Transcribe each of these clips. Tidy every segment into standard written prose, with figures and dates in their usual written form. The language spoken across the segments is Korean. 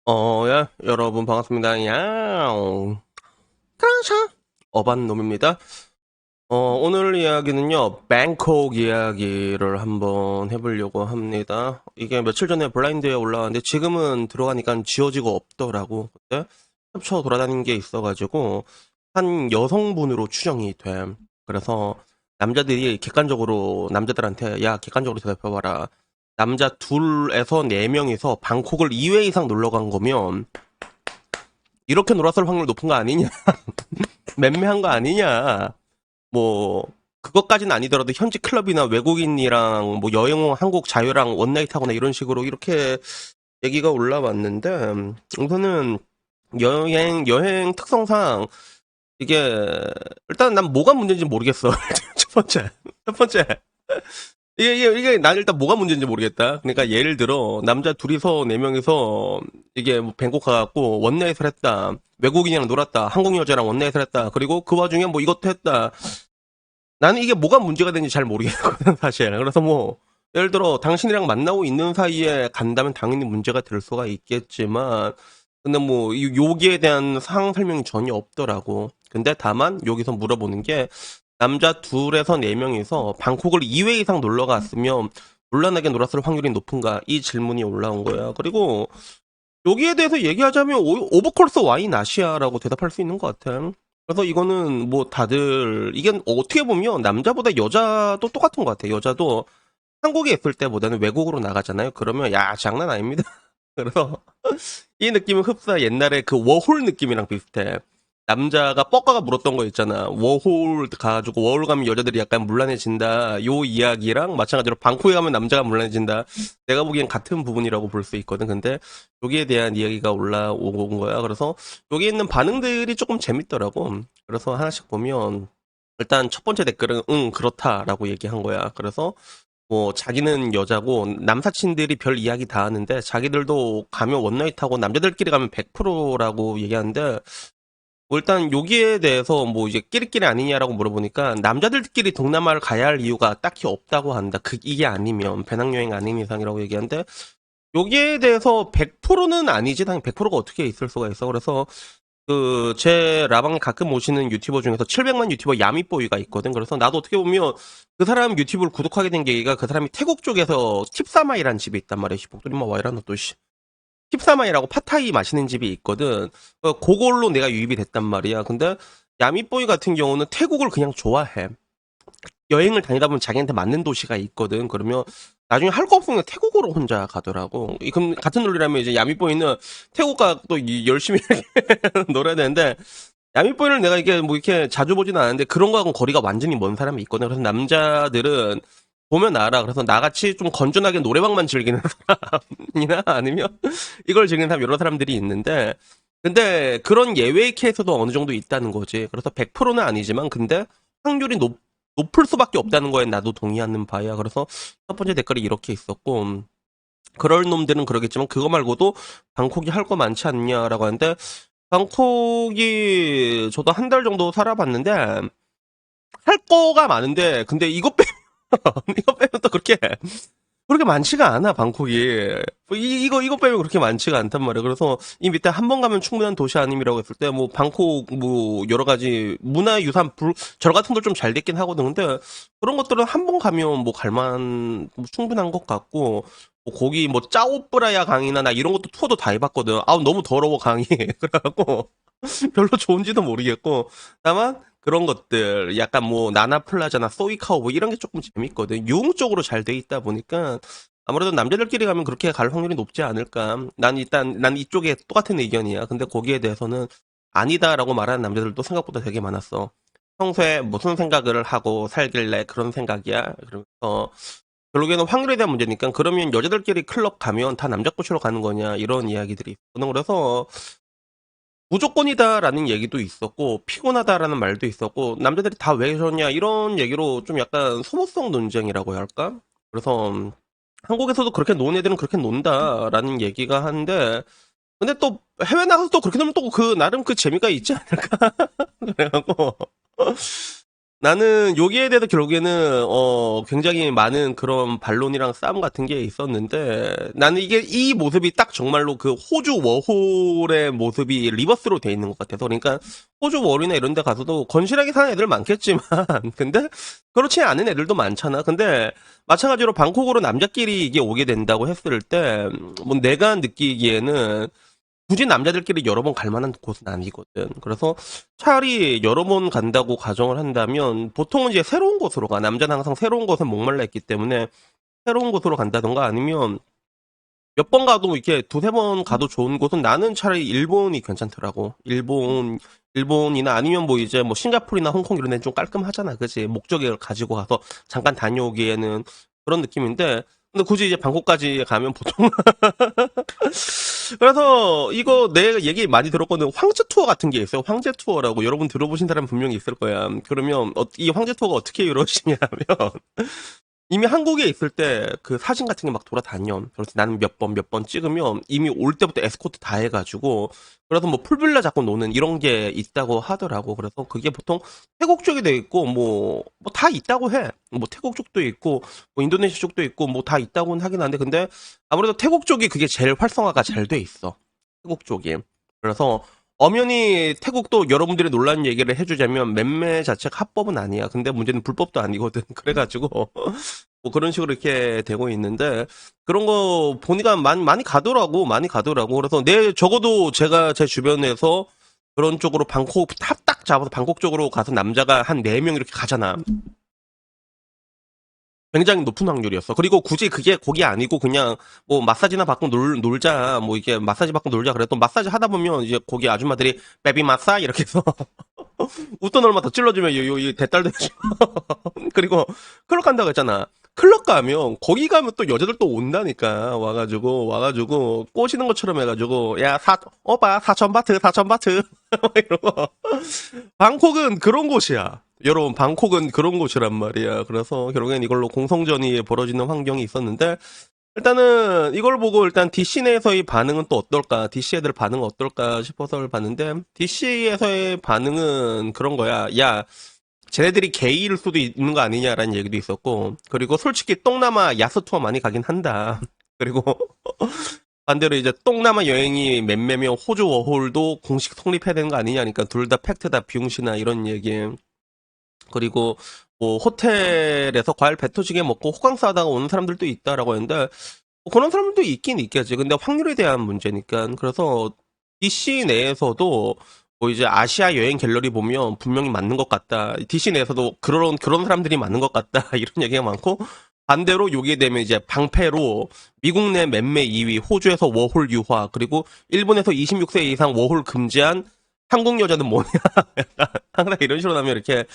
여러분 반갑습니다. 크랑샤 어반놈입니다. 오늘 이야기는요, 뱅콕 이야기를 한번 해보려고 합니다. 이게 며칠 전에 블라인드에 올라왔는데 지금은 들어가니까 지워지고 없더라고. 그때 겹쳐 돌아다닌 게 있어가지고 한 여성분으로 추정이 돼. 그래서 남자들이 객관적으로 남자들한테 야 객관적으로 대답해봐라. 남자 둘에서 네 명이서 방콕을 2회 이상 놀러 간 거면 이렇게 놀았을 확률 높은 거 아니냐? 맴매한 거 아니냐? 뭐 그것까지는 아니더라도 현지 클럽이나 외국인이랑 뭐 여행 한국 자유랑 원나잇 하거나 이런 식으로 이렇게 얘기가 올라왔는데 우선은 여행 특성상 이게 일단 난 뭐가 문제인지 모르겠어. 첫 번째 이게 난 일단 뭐가 문제인지 모르겠다. 그러니까 예를 들어 남자 둘이서 네 명이서 이게 뭐 뱅콕 가갖고 원나잇을 했다. 외국인이랑 놀았다. 한국 여자랑 원나잇을 했다. 그리고 그 와중에 뭐 이것도 했다. 나는 이게 뭐가 문제가 되는지 잘 모르겠거든 사실. 그래서 뭐 예를 들어 당신이랑 만나고 있는 사이에 간다면 당연히 문제가 될 수가 있겠지만 근데 뭐 여기에 대한 상황 설명이 전혀 없더라고. 근데 다만 여기서 물어보는 게 남자 둘에서 네 명이서 방콕을 2회 이상 놀러 갔으면 물란하게 놀았을 확률이 높은가 이 질문이 올라온 거야. 그리고 여기에 대해서 얘기하자면 오버콜스 와인 아시아라고 대답할 수 있는 것 같아. 그래서 이거는 뭐 다들 이게 어떻게 보면 남자보다 여자도 똑같은 것 같아. 여자도 한국에 있을 때보다는 외국으로 나가잖아요. 그러면 야 장난 아닙니다. 그래서 이 느낌은 흡사 옛날에 그 워홀 느낌이랑 비슷해. 남자가 뻑가가 물었던 거 있잖아. 워홀 가가지고 워홀 가면 여자들이 약간 문란해진다. 요 이야기랑 마찬가지로 방콕에 가면 남자가 문란해진다. 내가 보기엔 같은 부분이라고 볼 수 있거든. 근데 여기에 대한 이야기가 올라온 거야. 그래서 여기 있는 반응들이 조금 재밌더라고. 그래서 하나씩 보면 일단 첫 번째 댓글은 응 그렇다라고 얘기한 거야. 그래서 뭐 자기는 여자고 남사친들이 별 이야기 다 하는데 자기들도 가면 원나잇하고 남자들끼리 가면 100%라고 얘기하는데 뭐 일단 여기에 대해서 뭐 이제 끼리끼리 아니냐라고 물어보니까 남자들끼리 동남아를 가야 할 이유가 딱히 없다고 한다. 이게 아니면 배낭여행 아닌 이상이라고 얘기하는데 여기에 대해서 100%는 아니지. 당연히 100%가 어떻게 있을 수가 있어. 그래서 제 라방에 가끔 오시는 유튜버 중에서 700만 유튜버 야미보이가 있거든. 그래서 나도 어떻게 보면 그 사람 유튜브를 구독하게 된 계기가 그 사람이 태국 쪽에서 킵사마이라는 집이 있단 말이야. 복돌이마 와이라노 또 씨. 킵사마이라고 팟타이 마시는 집이 있거든. 그걸로 내가 유입이 됐단 말이야. 근데 야미보이 같은 경우는 태국을 그냥 좋아해. 여행을 다니다 보면 자기한테 맞는 도시가 있거든. 그러면 나중에 할 거 없으면 태국으로 혼자 가더라고. 그럼 같은 논리라면 이제 야미보이는 태국 가또 열심히 놀아야 되는데 야미보이를 내가 이게 뭐 이렇게 자주 보지는 않았는데 그런 거하고는 거리가 완전히 먼 사람이 있거든. 그래서 남자들은 보면 알아. 그래서 나같이 좀 건전하게 노래방만 즐기는 사람이나 아니면 이걸 즐기는 사람 여러 사람들이 있는데 근데 그런 예외의 케이스도 어느 정도 있다는 거지. 그래서 100%는 아니지만 근데 확률이 높을 수밖에 없다는 거에 나도 동의하는 바야. 그래서 첫 번째 댓글이 이렇게 있었고 그럴 놈들은 그러겠지만 그거 말고도 방콕이 할 거 많지 않냐라고 하는데 방콕이 저도 한 달 정도 살아봤는데 할 거가 많은데 근데 이거 빼면 이거 빼면 또 그렇게 많지가 않아 방콕이 이거 빼면 그렇게 많지가 않단 말이야. 그래서 이 밑에 한 번 가면 충분한 도시 아님이라고 했을 때 뭐 방콕 뭐 여러 가지 문화유산 절 같은 걸 좀 잘 됐긴 하거든. 근데 그런 것들은 한 번 가면 뭐 갈만 뭐 충분한 것 같고 뭐 거기 뭐 짜오프라야 강이나 나 이런 것도 투어도 다 해봤거든. 아우 너무 더러워 강이 그래갖고 별로 좋은지도 모르겠고 다만 그런 것들 약간 뭐 나나플라자나 소이카오 뭐 이런 게 조금 재밌거든. 유흥 쪽으로 잘 돼 있다 보니까 아무래도 남자들끼리 가면 그렇게 갈 확률이 높지 않을까. 난 이쪽에 똑같은 의견이야. 근데 거기에 대해서는 아니다라고 말하는 남자들도 생각보다 되게 많았어. 평소에 무슨 생각을 하고 살길래 그런 생각이야. 그러면서 결국에는 확률에 대한 문제니까 그러면 여자들끼리 클럽 가면 다 남자 꼬시러 가는 거냐 이런 이야기들이 있거든. 그래서 무조건이다라는 얘기도 있었고 피곤하다라는 말도 있었고 남자들이 다 왜 그러냐 이런 얘기로 좀 약간 소모성 논쟁이라고 해야 할까? 그래서 한국에서도 그렇게 노는 애들은 그렇게 논다라는 얘기가 하는데 근데 또 해외 나가서 또 그렇게 놀면 또 그 나름 그 재미가 있지 않을까? 그래갖고 나는 여기에 대해서 결국에는 굉장히 많은 그런 반론이랑 싸움 같은 게 있었는데 나는 이게 이 모습이 딱 정말로 그 호주 워홀의 모습이 리버스로 돼 있는 것 같아서 그러니까 호주 워홀이나 이런 데 가서도 건실하게 사는 애들 많겠지만 근데 그렇지 않은 애들도 많잖아. 근데 마찬가지로 방콕으로 남자끼리 이게 오게 된다고 했을 때 뭐 내가 느끼기에는 굳이 남자들끼리 여러 번 갈 만한 곳은 아니거든. 그래서 차라리 여러 번 간다고 가정을 한다면 보통은 이제 새로운 곳으로 가. 남자는 항상 새로운 곳에 목말라 있기 때문에 새로운 곳으로 간다던가 아니면 몇 번 가도 이렇게 두세 번 가도 좋은 곳은 나는 차라리 일본이 괜찮더라고. 일본이나 아니면 뭐 이제 뭐 싱가포르나 홍콩 이런 데는 좀 깔끔하잖아. 그지? 목적을 가지고 가서 잠깐 다녀오기에는 그런 느낌인데 근데 굳이 이제 방콕까지 가면 보통 그래서 이거 내 얘기 많이 들었거든. 황제 투어 같은 게 있어요. 황제 투어라고 여러분 들어보신 사람 분명히 있을 거야. 그러면 이 황제 투어가 어떻게 이루어지냐면 이미 한국에 있을 때 그 사진 같은 게 막 돌아다녀. 그래서 나는 몇 번 찍으면 이미 올 때부터 에스코트 다 해가지고 그래서 뭐 풀빌라 잡고 노는 이런 게 있다고 하더라고. 그래서 그게 보통 태국 쪽에 돼 있고 뭐 다 있다고 해. 뭐 태국 쪽도 있고 뭐 인도네시아 쪽도 있고 뭐 다 있다고는 하긴 한데 근데 아무래도 태국 쪽이 그게 제일 활성화가 잘 돼 있어. 태국 쪽이. 그래서 엄연히 태국도 여러분들이 놀라운 얘기를 해주자면 맴매 자체가 합법은 아니야. 근데 문제는 불법도 아니거든. 그래가지고 뭐 그런 식으로 이렇게 되고 있는데 그런 거 보니까 많이 가더라고. 많이 가더라고. 그래서 적어도 제가 제 주변에서 그런 쪽으로 방콕 딱 잡아서 방콕 쪽으로 가서 남자가 한 4명 이렇게 가잖아. 굉장히 높은 확률이었어. 그리고 굳이 그게 거기 아니고 그냥 뭐 마사지나 받고 놀자 뭐 이게 마사지 받고 놀자 그래도 마사지 하다 보면 이제 거기 아줌마들이 베비 마사 이렇게 해서 웃돈 얼마 더 찔러주면 이 대딸 되지. 그리고 클럽 간다고 했잖아. 클럽 가면 거기 가면 또 여자들 또 온다니까 와가지고 꼬시는 것처럼 해가지고 야 오빠 4천 바트 4천 바트 이러고 방콕은 그런 곳이야. 여러분, 방콕은 그런 곳이란 말이야. 그래서 결국엔 이걸로 공성전이 벌어지는 환경이 있었는데, 일단은 이걸 보고 일단 DC 내에서의 반응은 또 어떨까? DC 애들 반응은 어떨까 싶어서 봤는데, DC에서의 반응은 그런 거야. 야, 쟤네들이 게이일 수도 있는 거 아니냐라는 얘기도 있었고, 그리고 솔직히 동남아 야스 투어 많이 가긴 한다. 그리고 반대로 이제 동남아 여행이 맴매며 호주 워홀도 공식 성립해야 되는 거 아니냐니까 둘 다 팩트다 비용시나 이런 얘기. 그리고 뭐 호텔에서 과일 배 터지게 먹고 호캉스 하다가 오는 사람들도 있다라고 했는데 뭐 그런 사람들도 있긴 있겠지. 근데 확률에 대한 문제니까. 그래서 DC 내에서도 뭐 이제 아시아 여행 갤러리 보면 분명히 맞는 것 같다. DC 내에서도 그런 사람들이 맞는 것 같다. 이런 얘기가 많고 반대로 요게 되면 이제 방패로 미국 내 맴매 2위, 호주에서 워홀 유화, 그리고 일본에서 26세 이상 워홀 금지한 한국 여자는 뭐냐. 항상 이런 식으로 나면 이렇게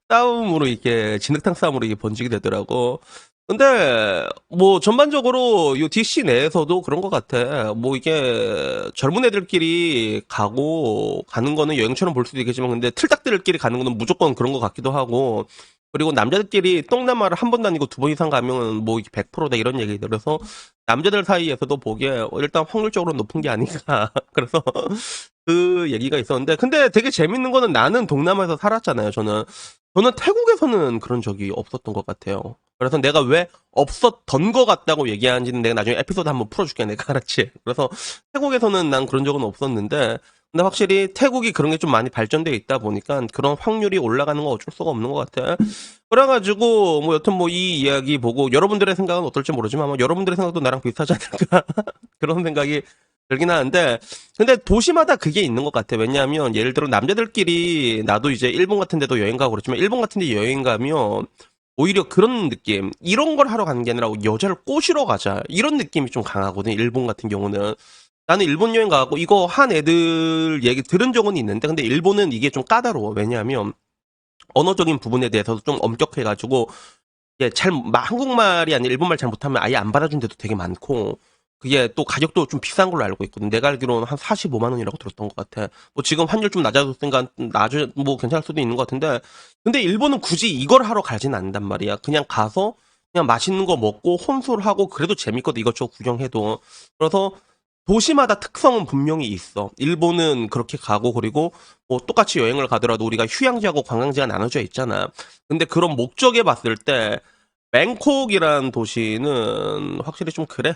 싸움으로 이렇게 진흙탕 싸움으로 이게 번지게 되더라고. 근데 뭐 전반적으로 요 DC 내에서도 그런 것 같아. 뭐 이게 젊은 애들끼리 가는 거는 여행처럼 볼 수도 있겠지만 근데 틀딱들끼리 가는 거는 무조건 그런 것 같기도 하고 그리고 남자들끼리 동남아를 한 번 다니고 2번 이상 가면 뭐 100%다 이런 얘기 들어서 남자들 사이에서도 보기에 일단 확률적으로 높은 게 아닌가. 그래서 그 얘기가 있었는데 근데 되게 재밌는 거는 나는 동남아에서 살았잖아요. 저는 태국에서는 그런 적이 없었던 것 같아요. 그래서 내가 왜 없었던 것 같다고 얘기하는지는 내가 나중에 에피소드 한번 풀어줄게, 내가 알았지? 그래서 태국에서는 난 그런 적은 없었는데, 근데 확실히 태국이 그런 게 좀 많이 발전되어 있다 보니까 그런 확률이 올라가는 건 어쩔 수가 없는 것 같아. 그래가지고, 뭐 여튼 뭐 이 이야기 보고 여러분들의 생각은 어떨지 모르지만, 뭐 여러분들의 생각도 나랑 비슷하지 않을까? 그런 생각이 들긴 하는데, 근데 도시마다 그게 있는 것 같아. 왜냐하면 예를 들어 남자들끼리 나도 이제 일본 같은 데도 여행 가고 그렇지만 일본 같은 데 여행 가면 오히려 그런 느낌. 이런 걸 하러 가는 게 아니라 여자를 꼬시러 가자. 이런 느낌이 좀 강하거든. 일본 같은 경우는. 나는 일본 여행 가고 이거 한 애들 얘기 들은 적은 있는데 근데 일본은 이게 좀 까다로워. 왜냐하면 언어적인 부분에 대해서도 좀 엄격해가지고 예, 한국말이 아니라 일본말 잘 못하면 아예 안 받아준 데도 되게 많고, 그게 또 가격도 좀 비싼 걸로 알고 있거든. 내가 알기로는 한 45만 원이라고 들었던 것 같아. 뭐 지금 환율 좀 낮아졌으니까 나중에 뭐 괜찮을 수도 있는 것 같은데, 근데 일본은 굳이 이걸 하러 가진 않는단 말이야. 그냥 가서 그냥 맛있는 거 먹고 혼술하고 그래도 재밌거든. 이것저것 구경해도. 그래서 도시마다 특성은 분명히 있어. 일본은 그렇게 가고, 그리고 뭐 똑같이 여행을 가더라도 우리가 휴양지하고 관광지가 나눠져 있잖아. 근데 그런 목적에 봤을 때 뱅콕이란 도시는 확실히 좀 그래.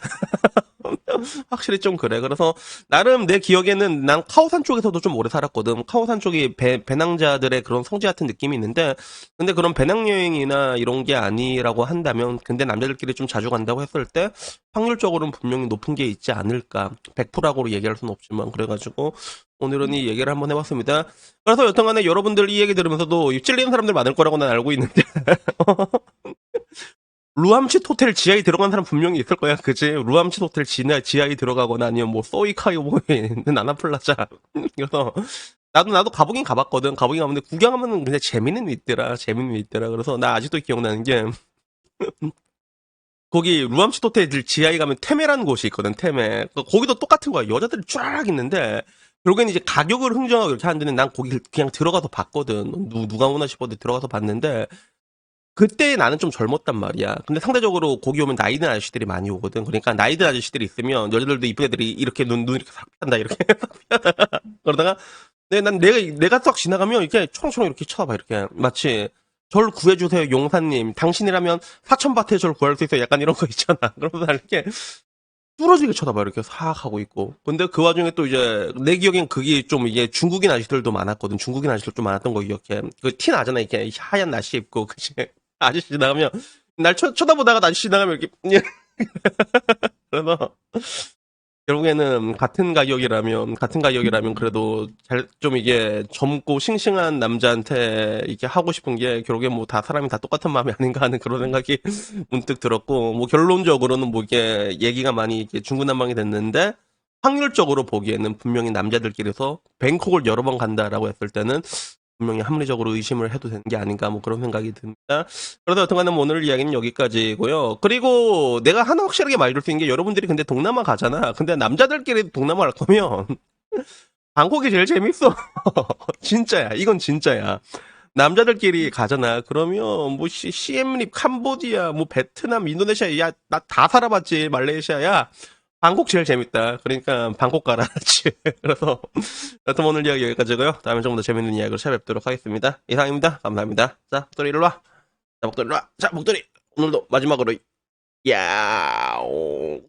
확실히 좀 그래. 그래서 나름 내 기억에는 난 카오산 쪽에서도 좀 오래 살았거든. 카오산 쪽이 배낭자들의 그런 성지 같은 느낌이 있는데, 근데 그런 배낭여행이나 이런 게 아니라고 한다면, 근데 남자들끼리 좀 자주 간다고 했을 때 확률적으로는 분명히 높은 게 있지 않을까. 100%라고 얘기할 수는 없지만, 그래가지고 오늘은 이 얘기를 한번 해봤습니다. 그래서 여튼간에 여러분들 이 얘기 들으면서도 찔리는 사람들 많을 거라고 난 알고 있는데 루암칫 호텔 지하에 들어간 사람 분명히 있을 거야, 그지? 루암칫 호텔 지하에 들어가거나 아니면 뭐 소이카이오에 있는 나나플라자. 그래서 나도 가보긴 가봤거든. 가보긴 가봤는데 구경하면 그냥 재미는 있더라. 재미는 있더라. 그래서 나 아직도 기억나는 게 거기 루암칫 호텔 지하에 가면 테메라는 곳이 있거든. 테메. 거기도 똑같은 거야. 여자들이 쫙 있는데 결국엔 이제 가격을 흥정하고 이렇게 하는데 난 거기 그냥 들어가서 봤거든. 누가 오나 싶었는데 들어가서 봤는데 그때 나는 좀 젊었단 말이야. 근데 상대적으로 거기 오면 나이 든 아저씨들이 많이 오거든. 그러니까 나이 든 아저씨들이 있으면 여자들도 이쁜 애들이 이렇게 눈 이렇게 싹 피한다, 이렇게. 그러다가, 내가 딱 지나가면 이렇게 초롱초롱 이렇게 쳐다봐, 이렇게. 마치, 절 구해주세요, 용사님. 당신이라면 사천밭에 절 구할 수 있어요. 약간 이런 거 있잖아. 그러면서 이렇게 뚫어지게 쳐다봐, 이렇게 싹 하고 있고. 근데 그 와중에 또 이제, 내 기억엔 그게 좀 이게 중국인 아저씨들도 많았거든. 중국인 아저씨들 좀 많았던 거 기억해. 그 티 나잖아, 이렇게 하얀 나시 입고, 그치? 아저씨 지나가면, 날 쳐다보다가 아저씨 지나가면 이렇게, 그래서, 결국에는 같은 가격이라면 그래도 좀 이게 젊고 싱싱한 남자한테 이렇게 하고 싶은 게 결국에 뭐 다 사람이 다 똑같은 마음이 아닌가 하는 그런 생각이 문득 들었고, 뭐 결론적으로는 뭐 이게 얘기가 많이 이렇게 중구난방이 됐는데, 확률적으로 보기에는 분명히 남자들끼리서 뱅콕을 여러 번 간다라고 했을 때는 분명히 합리적으로 의심을 해도 되는 게 아닌가 뭐 그런 생각이 듭니다. 그래서 여튼간에 뭐 오늘 이야기는 여기까지고요. 그리고 내가 하나 확실하게 말해줄 수 있는 게 여러분들이 근데 동남아 가잖아. 근데 남자들끼리 동남아 갈 거면 방콕이 제일 재밌어. 진짜야. 이건 진짜야. 남자들끼리 가잖아. 그러면 뭐 시엠립, 캄보디아, 뭐 베트남, 인도네시아, 야, 나 다 살아봤지. 말레이시아야. 방콕 제일 재밌다. 그러니까 방콕 가라. 그래서 여튼 오늘 이야기 여기까지고요. 다음에 좀 더 재밌는 이야기로 찾아뵙도록 하겠습니다. 이상입니다. 감사합니다. 자, 목도리 일로 와. 자, 목도리 일로 와. 자, 목도리. 오늘도 마지막으로 야옹.